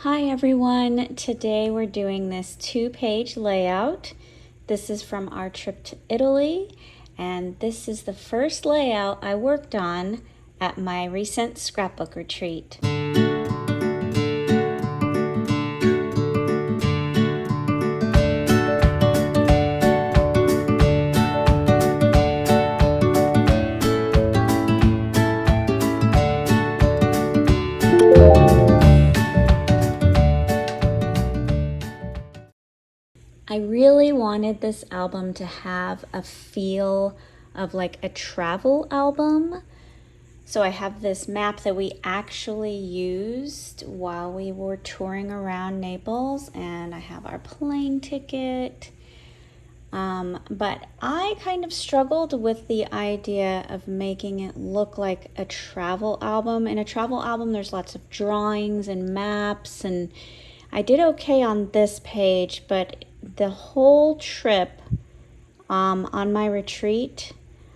Hi everyone, today we're doing this 2-page layout. This is from our trip to Italy, and this is the first layout I worked on at my recent scrapbook retreat. I really wanted this album to have a feel of like a travel album. So I have this map that we actually used while we were touring around Naples, and I have our plane ticket. But I kind of struggled with the idea of making it look like a travel album. In a travel album, there's lots of drawings and maps, and I did okay on this page, but the whole trip on my retreat,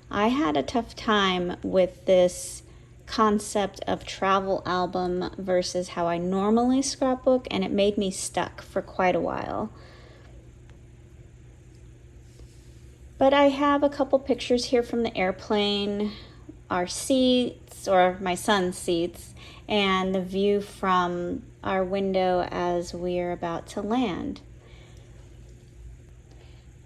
I had a tough time with this concept of travel album versus how I normally scrapbook, and it made me stuck for quite a while. But I have a couple pictures here from the airplane, our seats, or my son's seats, and the view from our window as we're about to land.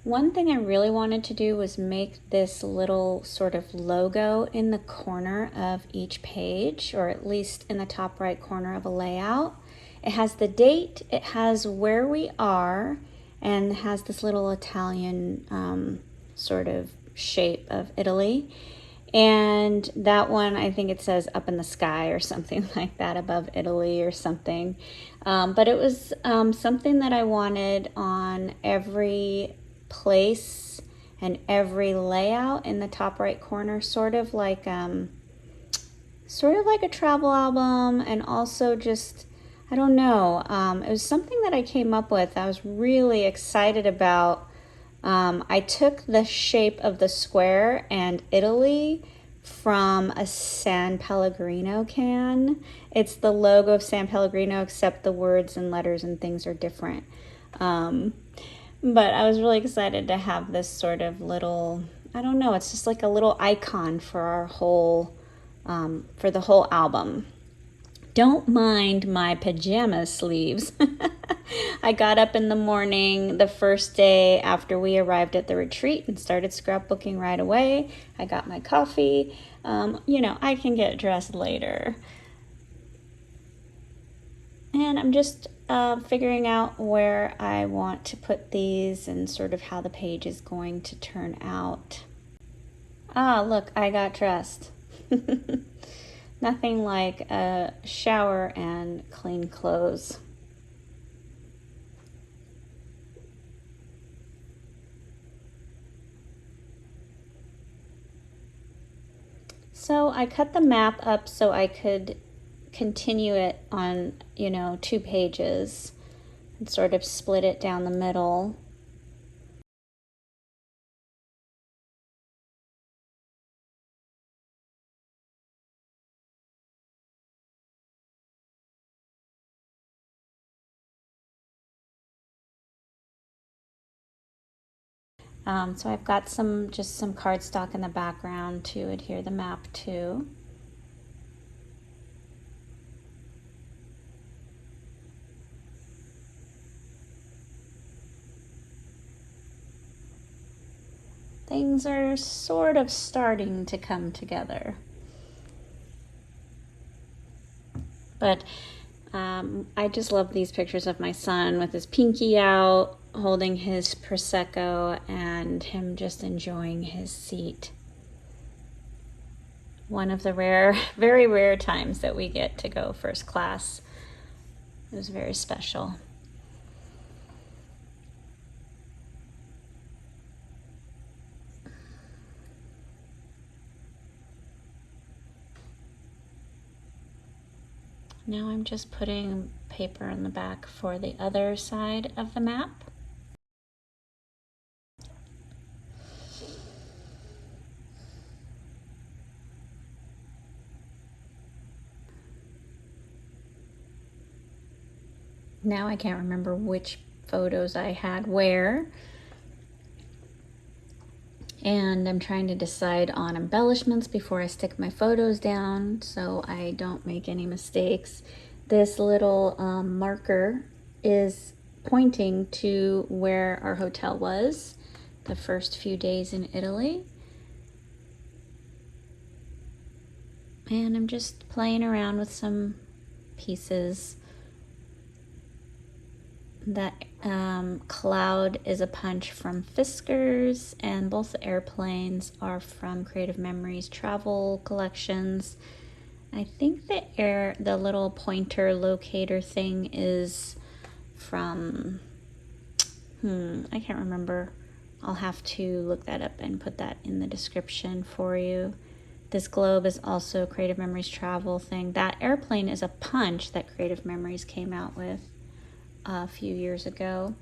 One thing I really wanted to do was make this little sort of logo in the corner of each page, or at least in the top right corner of a layout. It has the date, it has where we are, and has this little Italian sort of shape of Italy. And that one, I think it says up in the sky or something like that, above Italy or something. But it was something that I wanted on every place and every layout in the top right corner, sort of like a travel album, and also just, I don't know, it was something that I came up with. I was really excited about. I took the shape of the square and Italy from a San Pellegrino can. It's the logo of San Pellegrino, except the words and letters and things are different. But I was really excited to have this sort of little, I don't know, it's just like a little icon for our whole, for the whole album. Don't mind my pajama sleeves. I got up in the morning the first day after we arrived at the retreat and started scrapbooking right away. I got my coffee. I can get dressed later. And I'm just figuring out where I want to put these and sort of how the page is going to turn out. Ah, look, I got dressed. Nothing like a shower and clean clothes. So I cut the map up so I could continue it on, 2 pages and sort of split it down the middle. So I've got some cardstock in the background to adhere the map to. Things are sort of starting to come together. But I just love these pictures of my son with his pinky out, holding his Prosecco, and him just enjoying his seat. One of the very rare times that we get to go first class. It was very special. Now I'm just putting paper on the back for the other side of the map. Now I can't remember which photos I had where. And I'm trying to decide on embellishments before I stick my photos down so I don't make any mistakes. This little marker is pointing to where our hotel was the first few days in Italy. And I'm just playing around with some pieces. That cloud is a punch from Fiskars, and both the airplanes are from Creative Memories travel collections. I think the little pointer locator thing is from, I can't remember. I'll have to look that up and put that in the description for you. This globe is also Creative Memories travel thing. That airplane is a punch that Creative Memories came out with a few years ago.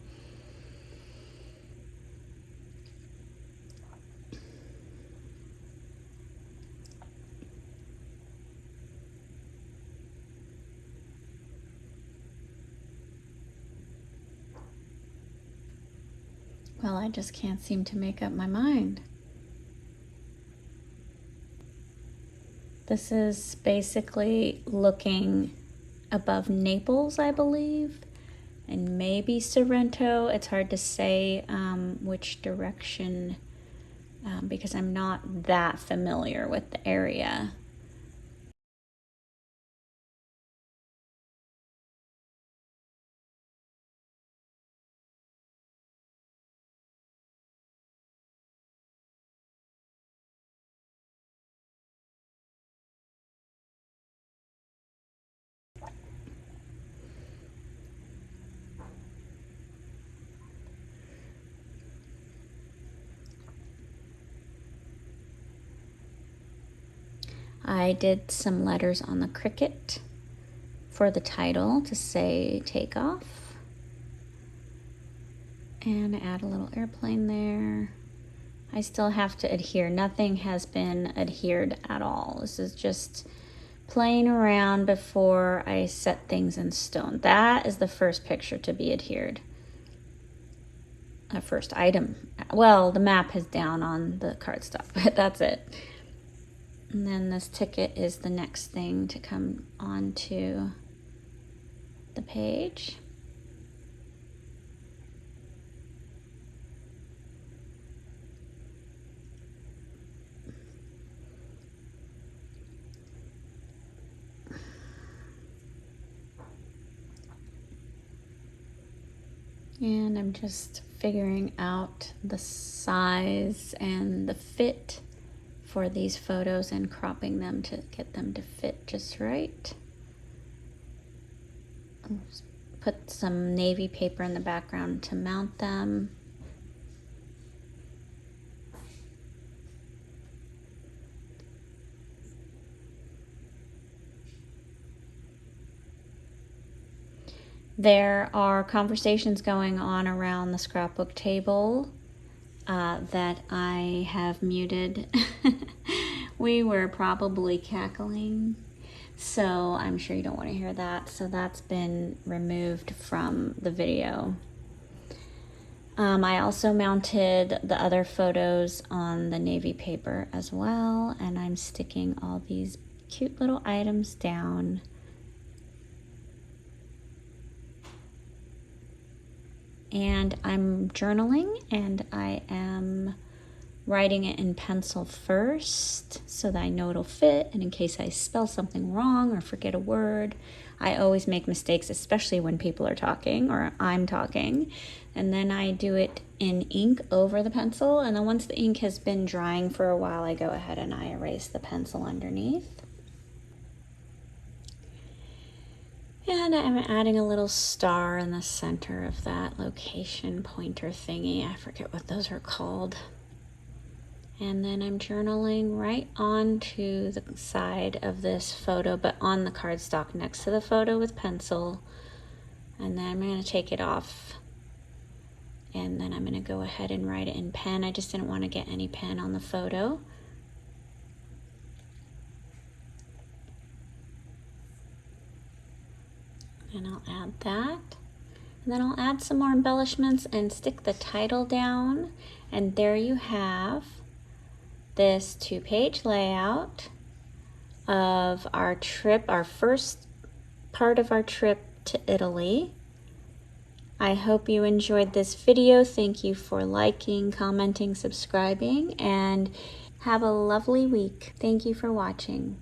Well, I just can't seem to make up my mind. This is basically looking above Naples, I believe, and maybe Sorrento. It's hard to say which direction because I'm not that familiar with the area. I did some letters on the Cricut for the title to say takeoff. And add a little airplane there. I still have to adhere. Nothing has been adhered at all. This is just playing around before I set things in stone. That is the first picture to be adhered. First item. Well, the map is down on the cardstock, but that's it. And then this ticket is the next thing to come onto the page. And I'm just figuring out the size and the fit for these photos and cropping them to get them to fit just right. Put some navy paper in the background to mount them. There are conversations going on around the scrapbook table that I have muted. We were probably cackling, so I'm sure you don't want to hear that. So that's been removed from the video. I also mounted the other photos on the navy paper as well, and I'm sticking all these cute little items down. And I'm journaling, and I am writing it in pencil first so that I know it'll fit, and in case I spell something wrong or forget a word. I always make mistakes, especially when people are talking or I'm talking, and then I do it in ink over the pencil, and then once the ink has been drying for a while, I go ahead and I erase the pencil underneath. And I'm adding a little star in the center of that location pointer thingy. I forget what those are called. And then I'm journaling right onto the side of this photo, but on the cardstock next to the photo with pencil. And then I'm going to take it off. And then I'm going to go ahead and write it in pen. I just didn't want to get any pen on the photo. And I'll add that. And then I'll add some more embellishments and stick the title down. And there you have this 2-page layout of our trip, our first part of our trip to Italy. I hope you enjoyed this video. Thank you for liking, commenting, subscribing, and have a lovely week. Thank you for watching.